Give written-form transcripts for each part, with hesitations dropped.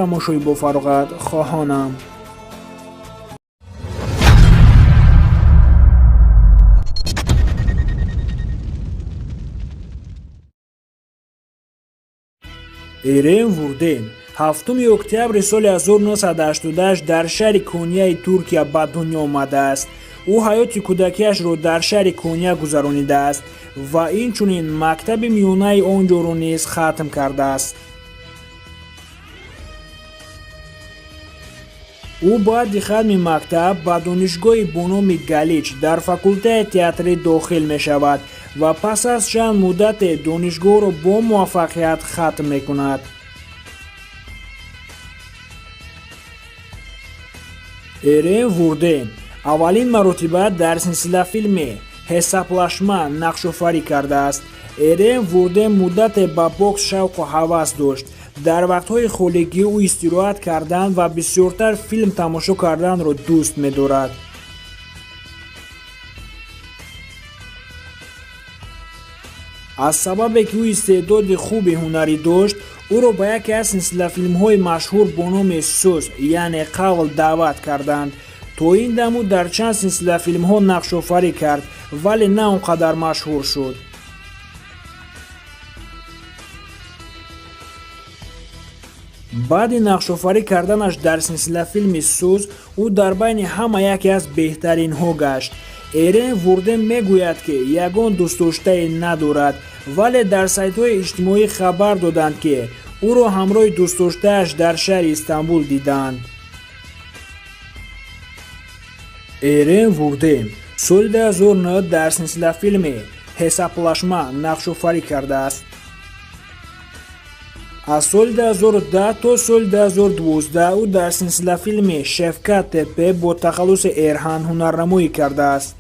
тамошои бофароғат хоҳонам. Эрен Вурден 7 октябри соли 1988 дар шаҳри Конияи Туркия ба дунё омадааст. Ӯ ҳаёти кӯдакиашро дар шаҳри Кония гузаронидааст ва инчунин мактаби миёнаи он ҷоро низ хатм кардааст. ӯ баъди хатми мактаб ба донишгоҳи бо номи Галич дар факултаи театрӣ дохил мешавад ва пас аз чанд муддате донишгоҳро бо муваффақият хатм мекунад. Эрен Вурден аввалин маротиба дар силсилафилми «Ҳесаплашма» нақшофарӣ кардааст. Эрен Вурден муддате ба бокс шавқу ҳавас дошт. дар вақтҳои холигӣ ӯ истироҳат кардан ва бисёртар филм тамошо карданро дӯст медорад. аз сабабе ки ӯ истеъдоди хуби ҳунарӣ дошт, ӯро ба яке аз силсилафилмҳои машҳур бо номи «Сӯз» яъне «Қавл» даъват карданд. то ин дам ӯ дар чанд силсилафилмҳо нақшофарӣ кард, вале на он қадар машҳур шуд. баъди нақшофарӣ карданаш дар силсилафилми «Сӯз», ӯ дар байни ҳама яке аз беҳтаринҳо гашт. Эрен Вурден мегӯяд, ки ягон дӯстдоштае надорад, вале дар сайтҳои иҷтимоӣ хабар доданд, ки ӯро ҳамроҳи дӯстдоштааш дар шаҳри Истамбул дидаанд. Эрен Вурден соли 2009 дар силсилафилми «Ҳесаплашма» нақшофарӣ кардааст. аз соли 2010 то соли 2012 ӯ дар силсилафилми «Шефкат Тепе» бо тахаллуси Эрҳан ҳунарнамоӣ кардааст.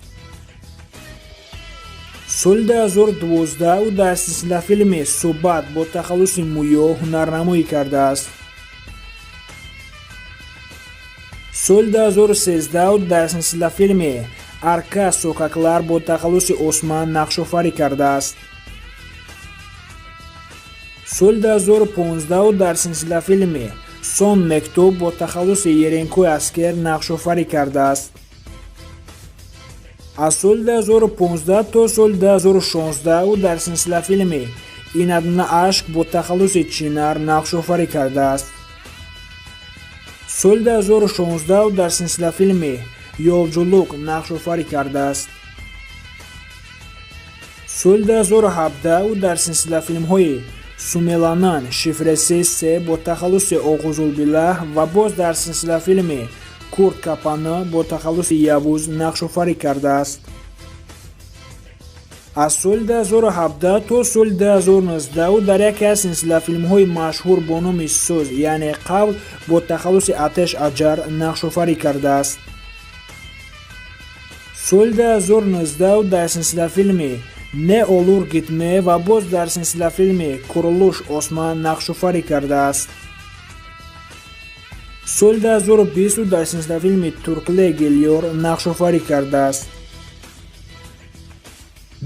соли 2012 ӯ дар силсилафилми «Суҳбат» бо тахаллуси Муё ҳунарнамоӣ кардааст. соли 2013 ӯ дар силсилафилми «Арка Сокаклар» бо тахаллуси Осман нақшофарӣ кардааст. соли 2015 ӯ дар силсилафилми «Сон мектуб» бо тахаллуси Еренкои Аскер нақшофарӣ кардааст. аз соли 2015 то соли 2016 ӯ дар силсилафилми «Инадна ашк» бо тахаллуси Чинар нақшофарӣ кардааст. соли 2016 ӯ дар силсилафилми «Ёлҷулуқ» нақшофарӣ кардааст. соли 2017 ӯ дар силсилафилмҳои «Сумеланан», «Шифреси 3» бо тахаллуси Оғузулбилаҳ ва боз дар силсилафилми «Курт Капано» бо тахаллуси Явуз нақшофарӣ кардааст. аз соли 2017 то соли 2019 ӯ дар яке аз силсилафилмҳои машҳур бо номи «Сӯз» яъне «Қавл» бо тахаллуси Атеш Аҷар нақшофарӣ кардааст. соли 2019 ӯ дар силсилафилми «Не олур гитме» ва боз дар силсилафилми «Курулуш Осман» нақшофарӣ кардааст. соли 2020 ӯ дар силсилафилми «Туркле Гелёр» нақшофарӣ кардааст.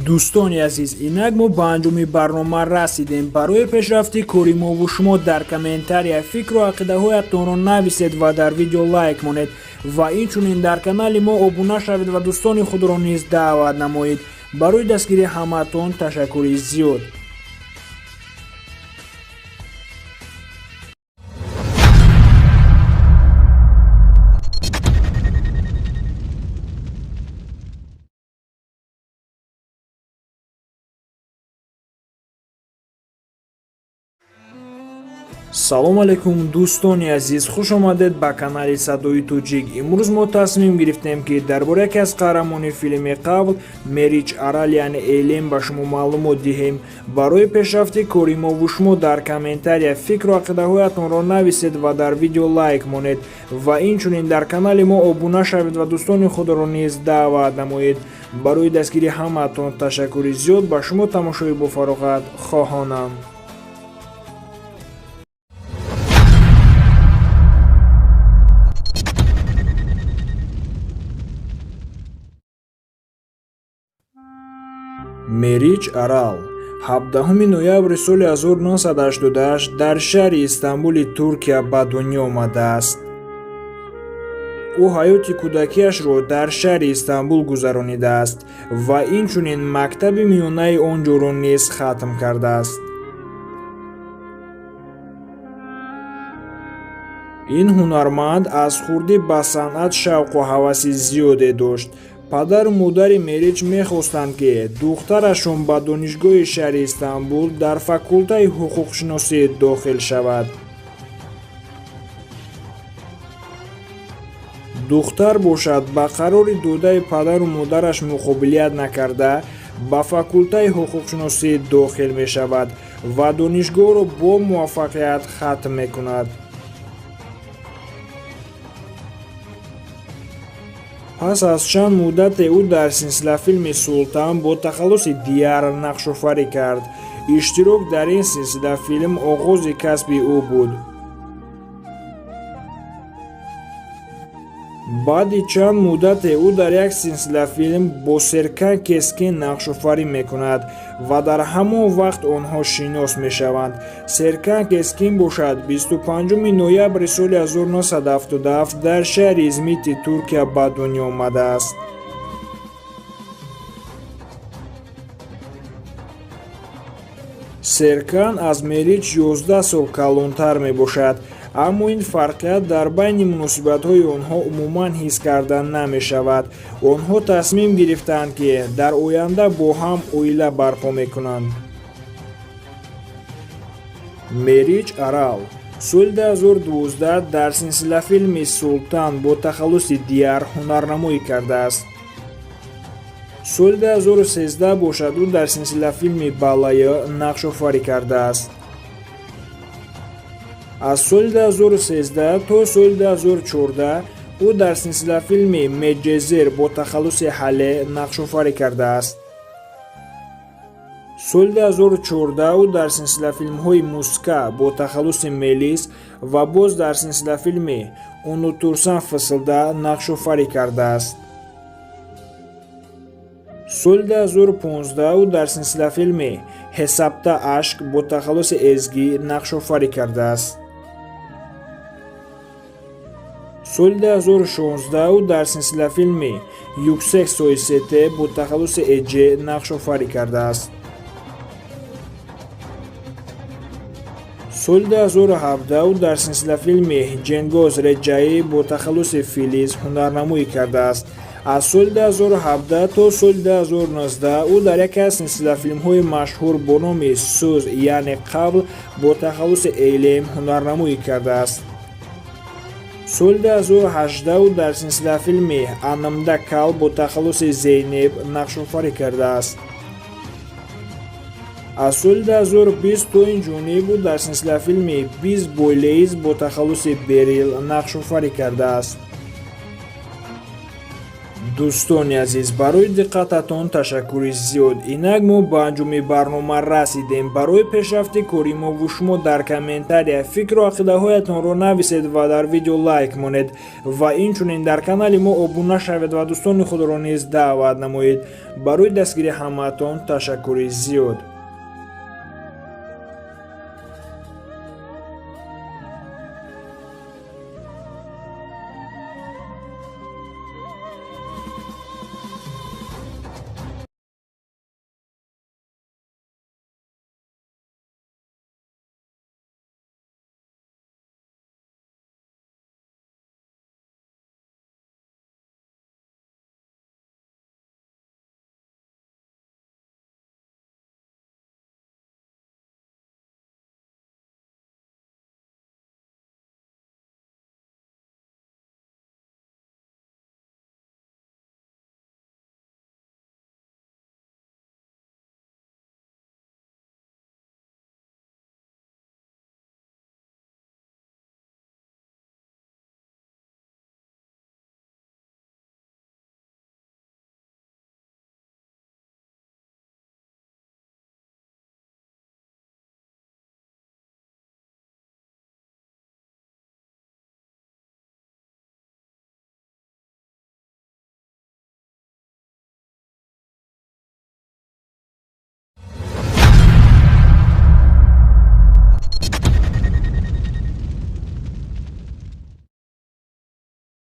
дӯстони азиз, инак мо ба анҷоми барнома расидем. барои пешрафти кори мову шумо дар комментария фикру ақидаҳоятонро нависед ва дар видео лайк монед ва инчунин дар канали мо обуна шавед ва дӯстони худро низ даъват намоед. барои дастгирии ҳамаатон ташаккури зиёд. салому алайкум дӯстони азиз, хуш омадед ба канали Садои Тоҷик. имрӯз мо тасмим гирифтем, ки дар бораи яке аз қаҳрамони филми «Қавл» Мерич Арал яъне Элен ба шумо маълумот диҳем. барои пешрафти кори мову шумо дар комментария фикру ақидаҳоятонро нависед ва дар видео лайк монед ва инчунин дар канали мо обуна шавед ва дӯстони худро низ даъват намоед. барои дастгирии ҳамаатон ташаккури зиёд. ба шумо тамошои бофароғат хоҳонам. Мерич Арал 17 ноябри соли 1988 дар шаҳри Истанбули Туркия ба дунё омадааст. ӯ ҳаёти кӯдакиашро дар шаҳри Истанбул гузаронидааст ва инчунин мактаби миёнаи он ҷоро низ хатм кардааст. ин ҳунарманд аз хурдӣ ба санъат шавқу ҳаваси зиёде дошт. падару модари Мерич мехостанд ки духтарашон ба донишгоҳи шаҳри Истанбул дар факултаи ҳуқуқшиносӣ дохил шавад. духтар бошад ба қарори додаи падару модараш муқобилият накарда ба факултаи ҳуқуқшиносӣ дохил мешавад ва донишгоҳро бо муваффақият хатм мекунад. пас аз чанд муддате ӯ дар силсилафилми Султан бо тахаллуси Дияр нақшофарӣ кард. иштирок дар ин силсилафилм оғози касби ӯ буд. баъди чанд муддате ӯ дар як силсилафилм бо Серкан Кескин нақшофарӣ мекунад ва дар ҳамон вақт онҳо шинос мешаванд. Серкан Кескин бошад 25 ноябри соли 1977 дар шаҳри Измити Туркия ба дунё омадааст. Серкан аз Мерич 11 сол калонтар мебошад, аммо ин фарқият дар байни муносибатҳои онҳо умуман ҳис карда намешавад. онҳо тасмим гирифтанд ки дар оянда бо ҳам оила барпо мекунанд. Мерич Арал соли 2012 дар силсилафилми Султан бо тахаллуси Дияр ҳунарнамоӣ кардааст. соли 2013 бошад ӯ дар силсилафилми Балая нақшофарӣ кардааст. аз соли 2013 то соли 2014 ӯ дар силсилафилми Меджезер бо тахаллуси Ҳале нақшофарӣ кардааст. соли 2014 ӯ дар силсилафилмҳои Муска бо тахаллуси Мелис ва боз дар силсилафилми Унутурсан Фысылда нақшофарӣ кардааст. соли 2015 ӯ дар силсилафилми Ҳесабта ашк бо тахаллуси Эзгӣ нақшофарӣ кардааст. соли 2016 ӯ дар силсилафилми Юксек Соисете бо тахаллуси Эҷе нақшофарӣ кардааст. соли 2017 ӯ дар силсилафилми Ҷенгоз Реҷаӣ бо тахаллуси Филиз ҳунарнамоӣ кардааст. аз соли 2017 то соли 2019 ӯ дар яке аз силсилафилмҳои машҳур бо номи Сӯз яъне қабл бо тахаллуси Эйлем ҳунарнамоӣ кардааст. соли 2018 ӯ дар силсилафилми Анамда Кал бо тахаллуси Зейнеб нақшофарӣ кардааст. аз соли 2020 то инҷониб ӯ дар силсилафилми Биз Бойлейз бо тахаллуси Берил нақшофарӣ кардааст. дӯстони азиз, барои диққататон ташаккури зиёд. инак мо ба анҷоми барнома расидем. барои пешрафти кори мову шумо дар комментария фикру ақидаҳоятонро нависед ва дар видео лайк монед ва инчунин дар канали мо обуна шавед ва дӯстони худро низ даъват намоед. барои дастгири ҳамаатон ташаккури зиёд.